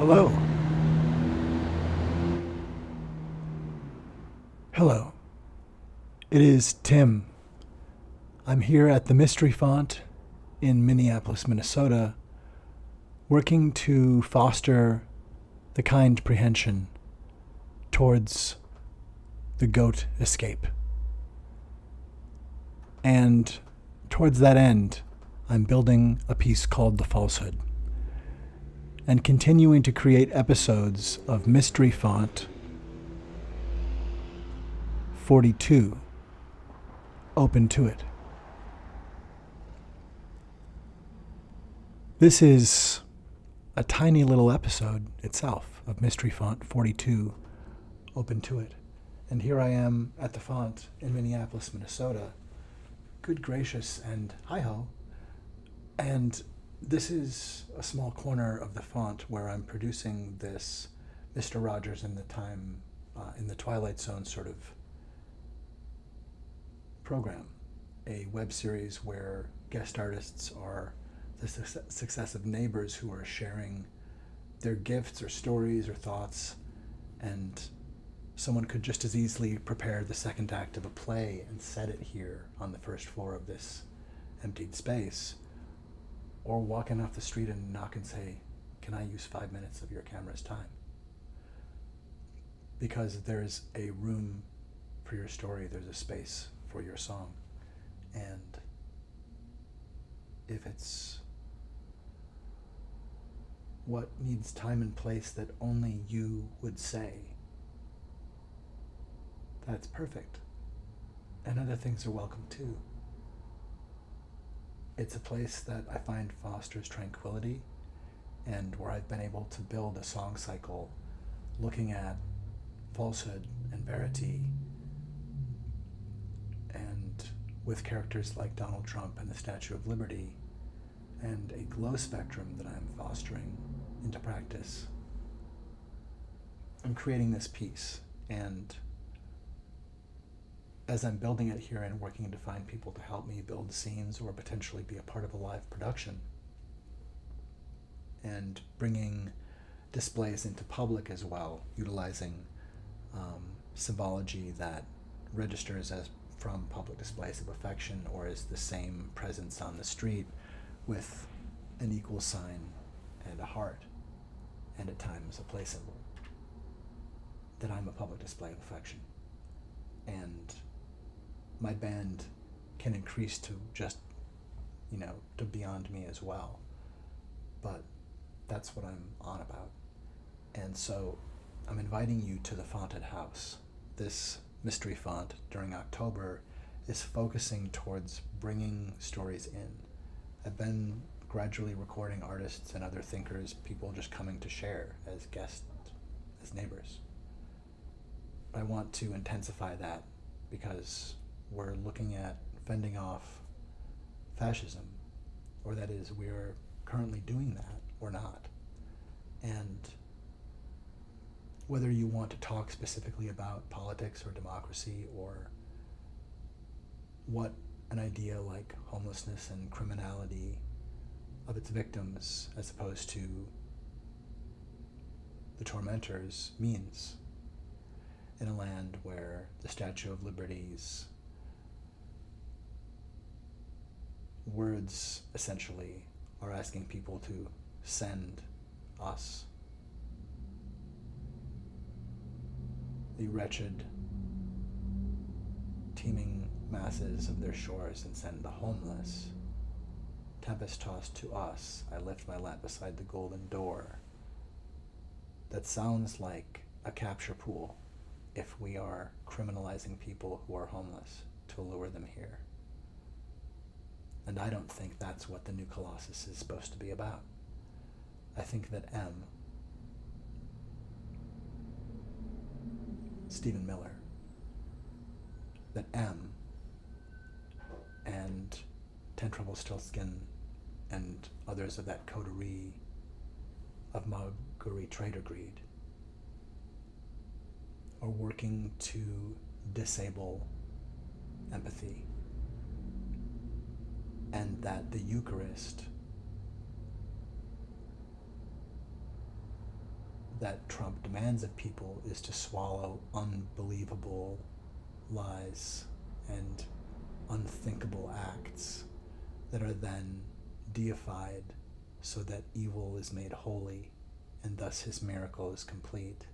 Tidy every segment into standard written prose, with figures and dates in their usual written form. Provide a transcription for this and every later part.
Hello. Hello. It is Tim. I'm here at the Mystery Font in Minneapolis, Minnesota, working to foster the kind prehension towards the goat escape. And towards that end, I'm building a piece called The Falsehood and continuing to create episodes of Mystery Font 42, Ope Intuit. This is a tiny little episode itself of Mystery Font 42, Ope Intuit. And here I am at the font in Minneapolis, Minnesota. Good gracious and hi-ho. And this is a small corner of the font where I'm producing this Mr. Rogers in the Twilight Zone sort of program, a web series where guest artists are the successive neighbors who are sharing their gifts or stories or thoughts, and someone could just as easily prepare the second act of a play and set it here on the first floor of this emptied space, or walking off the street and knock and say, "Can I use 5 minutes of your camera's time?" Because there's a room for your story, there's a space for your song. And if it's what needs time and place that only you would say, that's perfect. And other things are welcome too. It's a place that I find fosters tranquility, and where I've been able to build a song cycle looking at falsehood and verity, and with characters like Donald Trump and the Statue of Liberty, and a glow spectrum that I'm fostering into practice. I'm creating this piece, and as I'm building it here and working to find people to help me build scenes or potentially be a part of a live production, and bringing displays into public as well, utilizing symbology that registers as from public displays of affection or as the same presence on the street with an equal sign and a heart, and at times a play symbol, that I'm a public display of affection. And my band can increase to just, to beyond me as well. But that's what I'm on about. And so I'm inviting you to the Fonted House. This mystery font during October is focusing towards bringing stories in. I've been gradually recording artists and other thinkers, people just coming to share as guests, as neighbors. I want to intensify that because we're looking at fending off fascism, or that is, we're currently doing that or not. And whether you want to talk specifically about politics or democracy, or what an idea like homelessness and criminality of its victims as opposed to the tormentors means in a land where the Statue of Liberty's words essentially are asking people to send us, the wretched, teeming masses of their shores, and send the homeless, tempest-tossed to us. I lift my lap beside the golden door. That sounds like a capture pool if we are criminalizing people who are homeless to lure them here. And I don't think that's what the new Colossus is supposed to be about. I think that Stephen Miller, that and Ten Trouble Stiltskin and others of that coterie of Marguerite Trader Greed are working to disable empathy, and that the Eucharist that Trump demands of people is to swallow unbelievable lies and unthinkable acts that are then deified so that evil is made holy and thus his miracle is complete.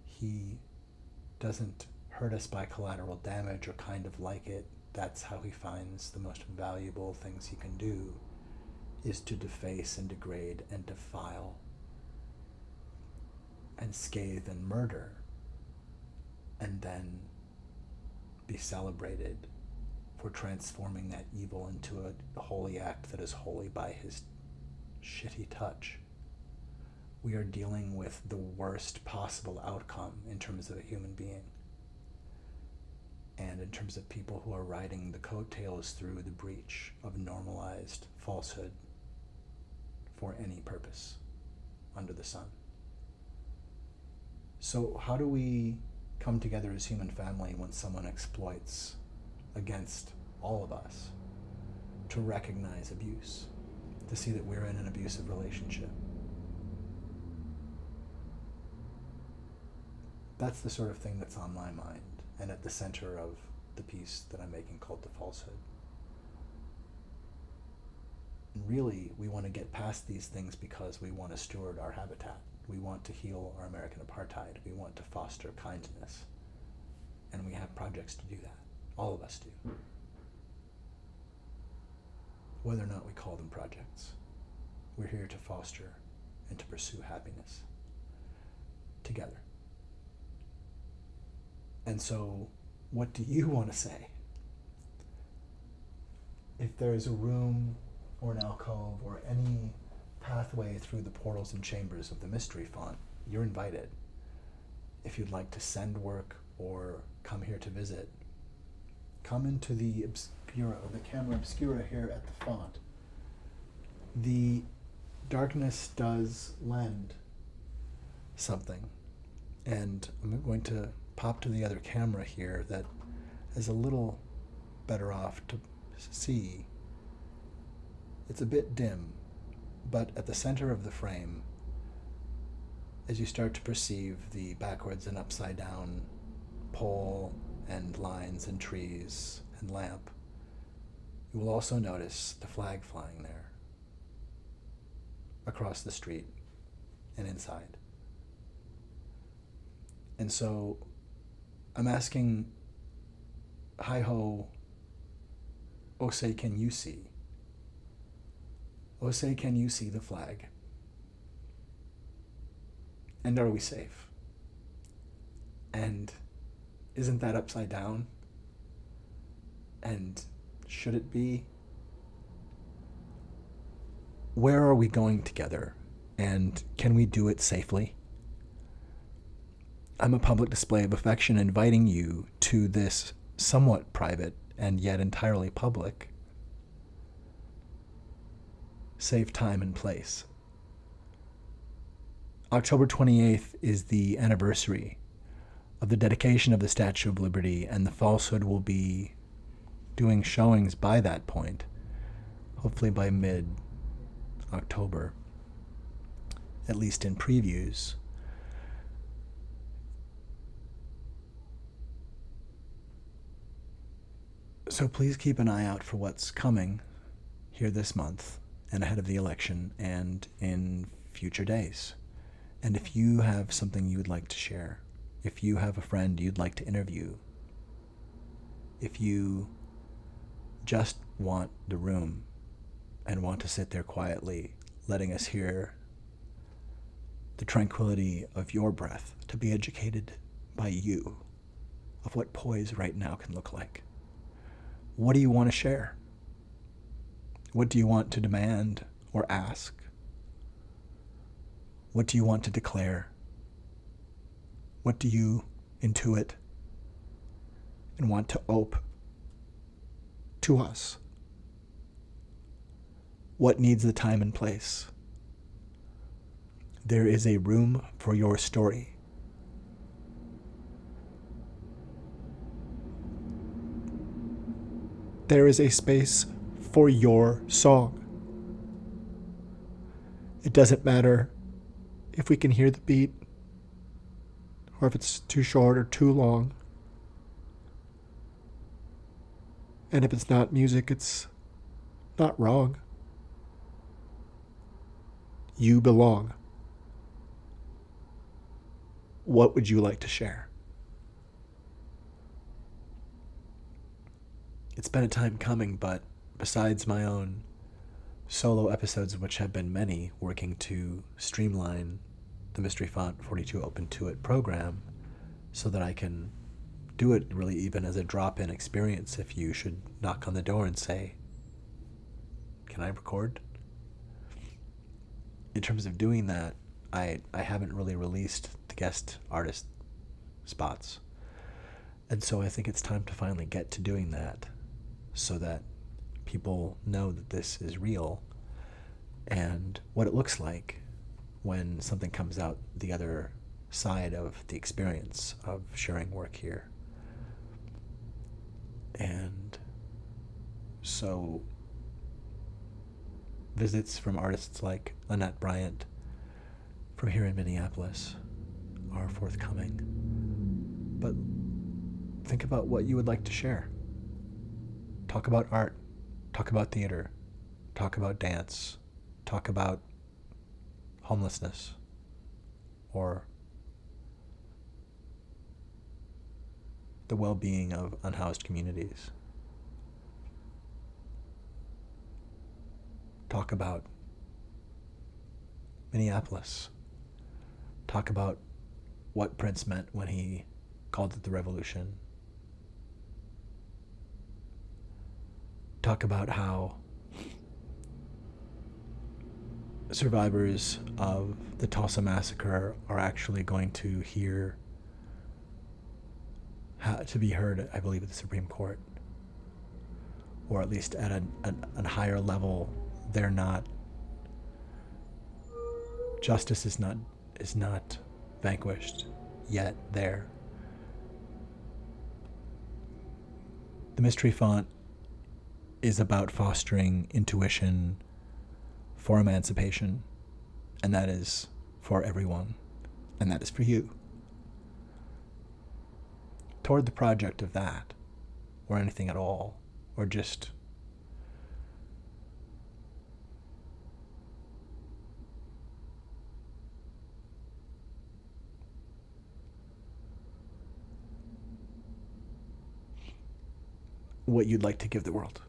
He doesn't hurt us by collateral damage or kind of like it. That's how he finds the most valuable things he can do, is to deface and degrade and defile and scathe and murder, and then be celebrated for transforming that evil into a holy act that is holy by his shitty touch. We are dealing with the worst possible outcome in terms of a human being, and in terms of people who are riding the coattails through the breach of normalized falsehood for any purpose under the sun. So how do we come together as human family when someone exploits against all of us, to recognize abuse, to see that we're in an abusive relationship? That's the sort of thing that's on my mind and at the center of the piece that I'm making called The Falsehood. And really, we want to get past these things because we want to steward our habitat. We want to heal our American apartheid. We want to foster kindness. And we have projects to do that. All of us do. Whether or not we call them projects, we're here to foster and to pursue happiness together. And so, what do you want to say? If there is a room or an alcove or any pathway through the portals and chambers of the Mystery Font, you're invited. If you'd like to send work or come here to visit, come into the Obscura, or the Camera Obscura here at the font. The darkness does lend something, and I'm going to pop to the other camera here that is a little better off to see. It's a bit dim, but at the center of the frame, as you start to perceive the backwards and upside down pole and lines and trees and lamp, you will also notice the flag flying there across the street and inside. And so I'm asking, hi-ho, Ose, can you see? Ose, can you see the flag? And are we safe? And isn't that upside down? And should it be? Where are we going together? And can we do it safely? I'm a public display of affection inviting you to this somewhat private and yet entirely public safe time and place. October 28th is the anniversary of the dedication of the Statue of Liberty, and the Falsehood will be doing showings by that point, hopefully by mid-October, at least in previews. So please keep an eye out for what's coming here this month and ahead of the election and in future days. And if you have something you would like to share, if you have a friend you'd like to interview, if you just want the room and want to sit there quietly, letting us hear the tranquility of your breath, to be educated by you of what poise right now can look like. What do you want to share? What do you want to demand or ask? What do you want to declare? What do you intuit and want to ope to us? What needs the time and place? There is a room for your story. There is a space for your song. It doesn't matter if we can hear the beat, or if it's too short or too long. And if it's not music, it's not wrong. You belong. What would you like to share? It's been a time coming, but besides my own solo episodes, which have been many, working to streamline the Mystery Font 42 Ope Intuit program so that I can do it really even as a drop-in experience if you should knock on the door and say, can I record? In terms of doing that, I haven't really released the guest artist spots. And so I think it's time to finally get to doing that so that people know that this is real and what it looks like when something comes out the other side of the experience of sharing work here. And so visits from artists like Annette Bryant from here in Minneapolis are forthcoming. But think about what you would like to share. Talk about art, talk about theater, talk about dance, talk about homelessness, or the well-being of unhoused communities. Talk about Minneapolis. Talk about what Prince meant when he called it the revolution. Talk about how survivors of the Tulsa massacre are actually going to to be heard, I believe, at the Supreme Court, or at least at a higher level. They're not. Justice is not vanquished yet. There. The Mystery Font is about fostering intuition for emancipation, and that is for everyone, and that is for you. Toward the project of that, or anything at all, or just what you'd like to give the world.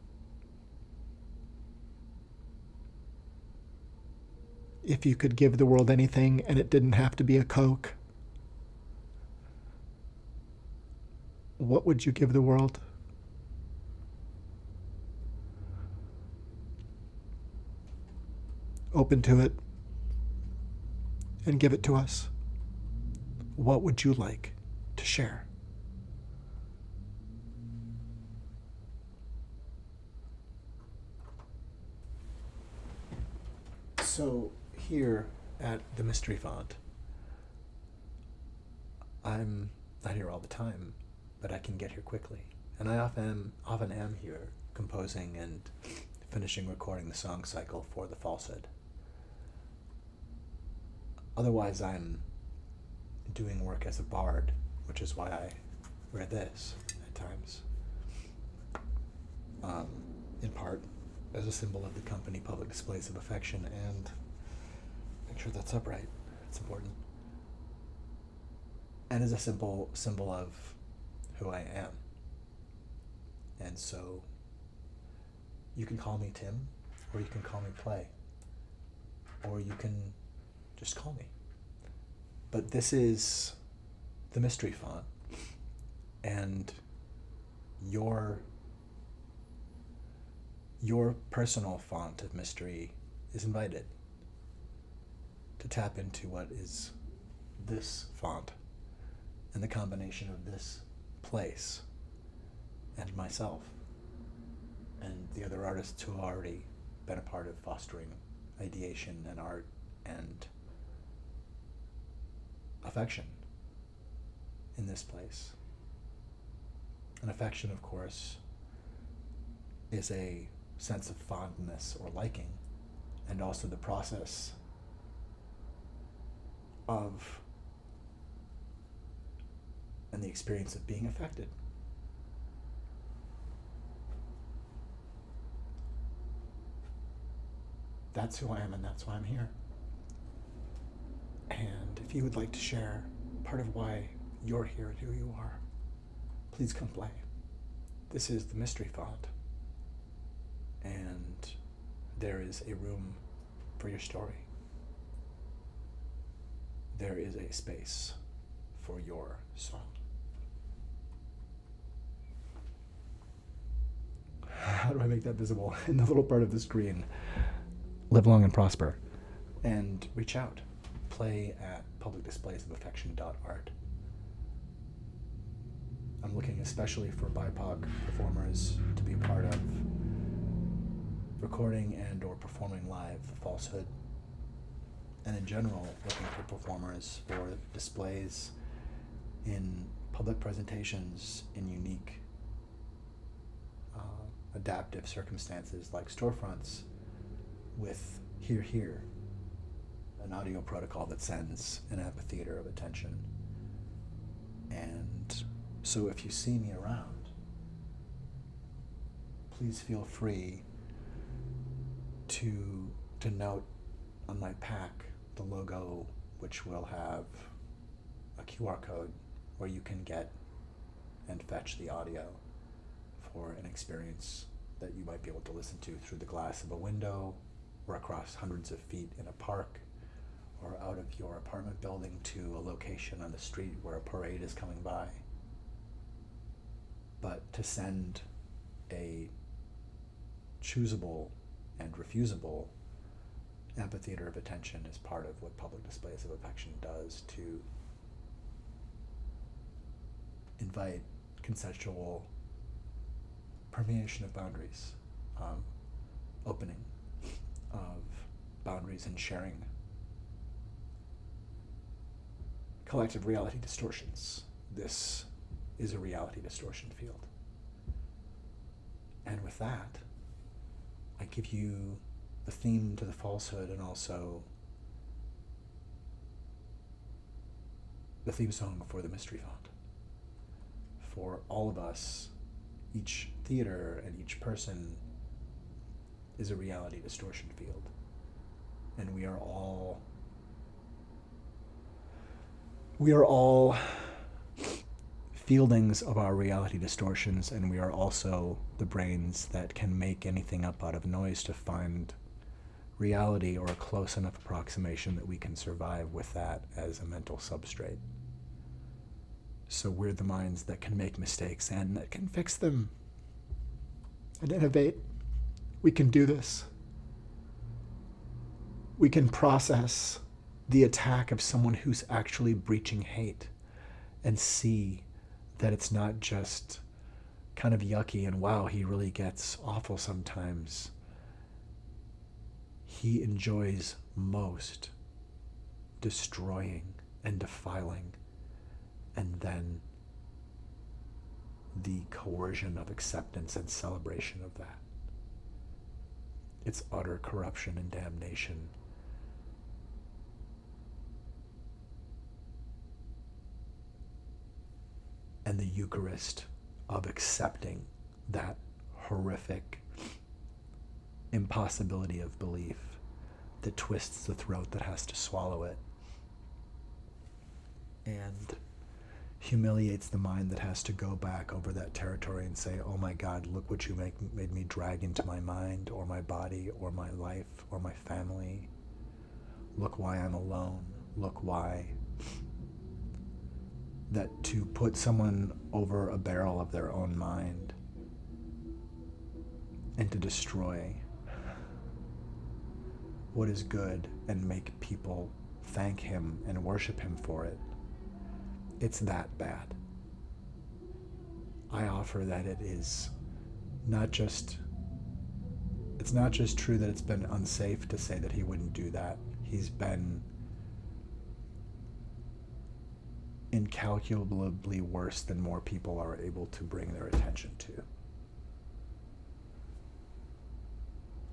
If you could give the world anything and it didn't have to be a Coke, what would you give the world? Open to it and give it to us. What would you like to share? So here at the Mystery Font, I'm not here all the time, but I can get here quickly. And I often am here composing and finishing recording the song cycle for the falsehood. Otherwise, I'm doing work as a bard, which is why I wear this at times. In part as a symbol of the company public displays of affection, and make sure that's upright. It's important. And as a simple symbol of who I am. And so you can call me Tim, or you can call me Play, or you can just call me. But this is the Mystery Font, and your personal font of mystery is invited to tap into what is this font and the combination of this place and myself and the other artists who have already been a part of fostering ideation and art and affection in this place. And affection, of course, is a sense of fondness or liking, and also the process of and the experience of being affected. That's who I am, and that's why I'm here. And if you would like to share part of why you're here and who you are, please come play. This is the Mystery Font, and there is a room for your story. There is a space for your song. How do I make that visible? In the little part of the screen. Live long and prosper. And reach out. Play at publicdisplaysofAffection.art. I'm looking especially for BIPOC performers to be a part of recording and or performing live the falsehood. And in general, looking for performers for displays in public presentations in unique adaptive circumstances like storefronts with Here, an audio protocol that sends an amphitheater of attention. And so if you see me around, please feel free to note on my pack the logo, which will have a QR code where you can get and fetch the audio for an experience that you might be able to listen to through the glass of a window or across hundreds of feet in a park or out of your apartment building to a location on the street where a parade is coming by. But to send a choosable and refusable amphitheater of attention is part of what Public Displays of Affection does to invite consensual permeation of boundaries, opening of boundaries and sharing collective reality distortions. This is a reality distortion field. And with that, I give you the theme to the falsehood and also the theme song for the Mystery Font. For all of us, each theater and each person is a reality distortion field. And we are all fieldings of our reality distortions, and we are also the brains that can make anything up out of noise to find reality or a close enough approximation that we can survive with that as a mental substrate. So we're the minds that can make mistakes and that can fix them and innovate. We can do this. We can process the attack of someone who's actually breaching hate and see that it's not just kind of yucky and wow, he really gets awful sometimes. He enjoys most destroying and defiling, and then the coercion of acceptance and celebration of that. It's utter corruption and damnation. And the Eucharist of accepting that horrific impossibility of belief that twists the throat that has to swallow it and humiliates the mind that has to go back over that territory and say, oh my God, look what you made me drag into my mind or my body or my life or my family. Look why I'm alone. Look why. That to put someone over a barrel of their own mind and to destroy what is good and make people thank him and worship him for it, it's that bad. I offer that it's not just true that it's been unsafe to say that he wouldn't do that. He's been incalculably worse than more people are able to bring their attention to.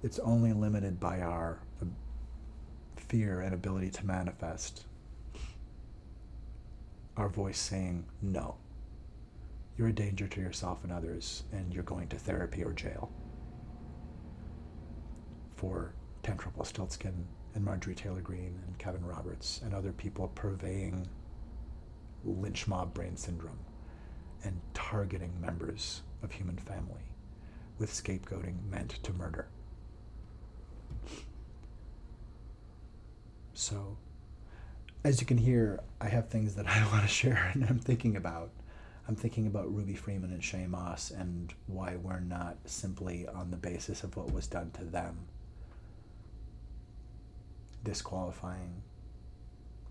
It's only limited by our fear and ability to manifest our voice saying, no, you're a danger to yourself and others, and you're going to therapy or jail. For Tantra Rumpelstiltskin and Marjorie Taylor Greene and Kevin Roberts and other people purveying lynch mob brain syndrome and targeting members of human family with scapegoating meant to murder. So, as you can hear, I have things that I want to share and I'm thinking about. I'm thinking about Ruby Freeman and Shay Moss and why we're not simply on the basis of what was done to them disqualifying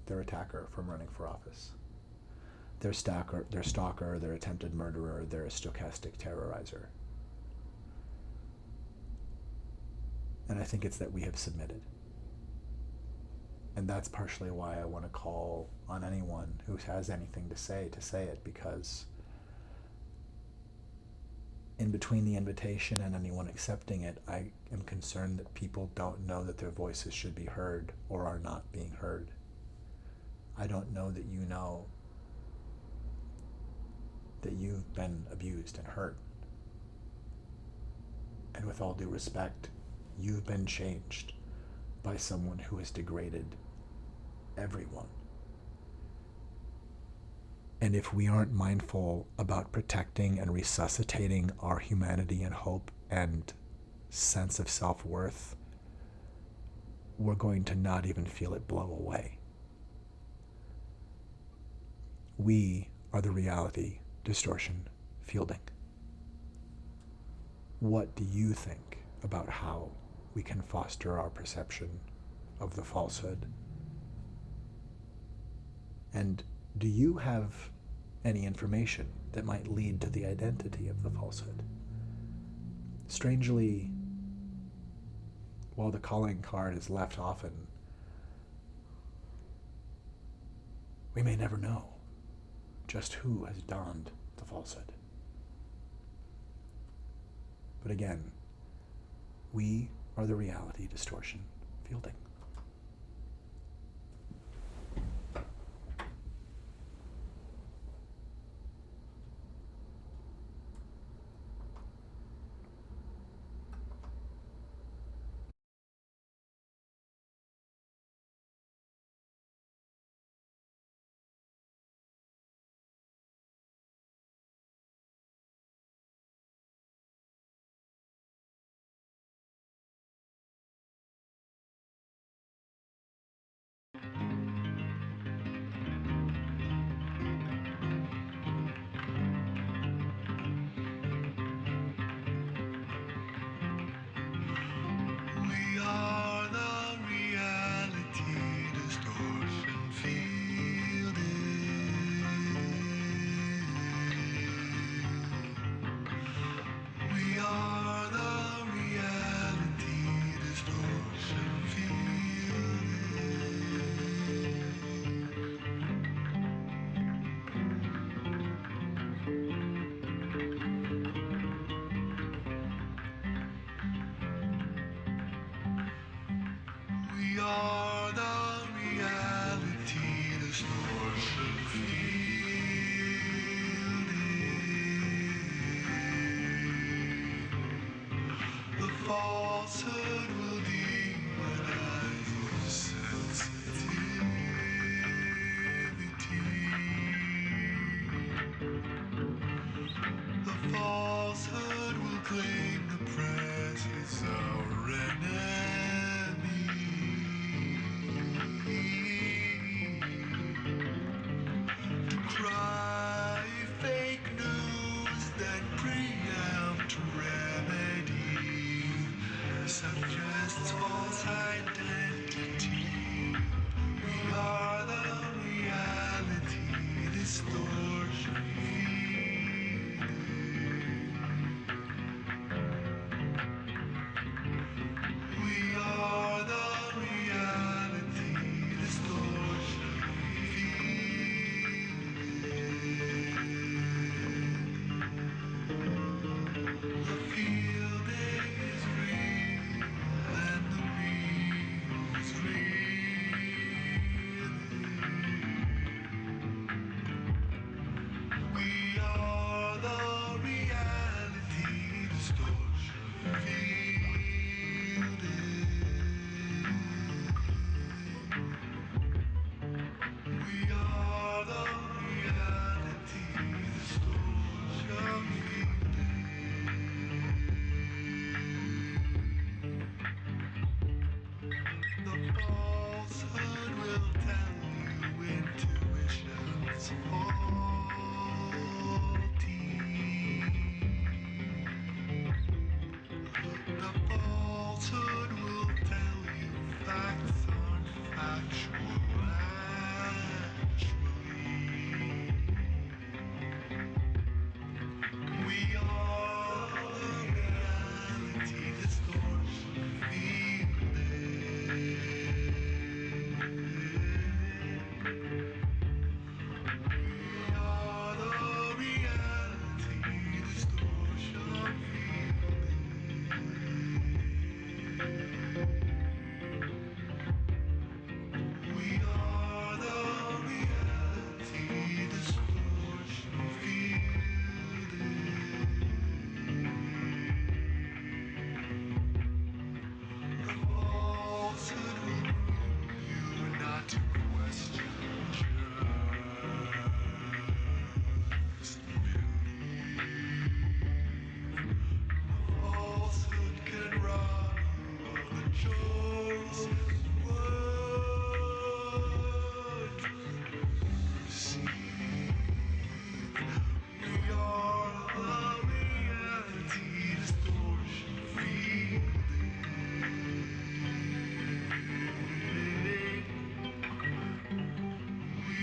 their attacker from running for office. Their stalker, their attempted murderer, their stochastic terrorizer. And I think it's that we have submitted. And that's partially why I want to call on anyone who has anything to say it, because in between the invitation and anyone accepting it, I am concerned that people don't know that their voices should be heard or are not being heard. I don't know that you know that you've been abused and hurt. And with all due respect, you've been changed by someone who has degraded everyone. And if we aren't mindful about protecting and resuscitating our humanity and hope and sense of self-worth, we're going to not even feel it blow away. We are the reality distortion fielding. What do you think about how we can foster our perception of the falsehood? And do you have any information that might lead to the identity of the falsehood? Strangely, while the calling card is left often, we may never know just who has donned the falsehood. But again, we are the reality distortion fielding.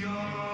are.